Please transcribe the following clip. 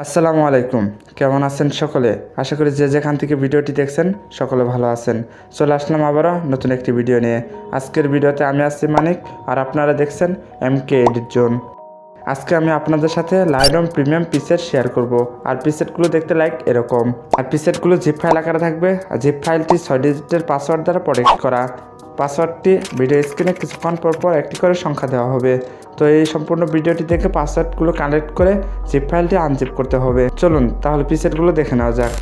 আসসালামু আলাইকুম। কেমন আছেন সকলে? আশা করি যে যেখান থেকে ভিডিওটি দেখছেন সকলে ভালো আছেন। চলে আসলাম আবারও নতুন একটি ভিডিও নিয়ে। আজকের ভিডিওতে আমি আছি মানিক, আর আপনারা দেখছেন MK এডিট জোন। আজকে আমি আপনাদের সাথে লাইটরুম প্রিমিয়াম প্রিসেট শেয়ার করব। আর প্রিসেটগুলো দেখতে লাইক এরকম। আর প্রিসেটগুলো জিপ ফাইল আকারে থাকবে। আর জিপ ফাইলটি 6 ডিজিটের পাসওয়ার্ড দ্বারা প্রোটেক্ট করা। পাসওয়ার্ডটি ভিডিও স্ক্রিনে কিছুক্ষণ পর একটি করে সংখ্যা দেওয়া হবে। তো এই সম্পূর্ণ ভিডিওটি দেখে পাসওয়ার্ডগুলো কানেক্ট করে জিপ ফাইলটি আনজিপ করতে হবে। চলুন তাহলে প্রিসেটগুলো দেখে নেওয়া যাক।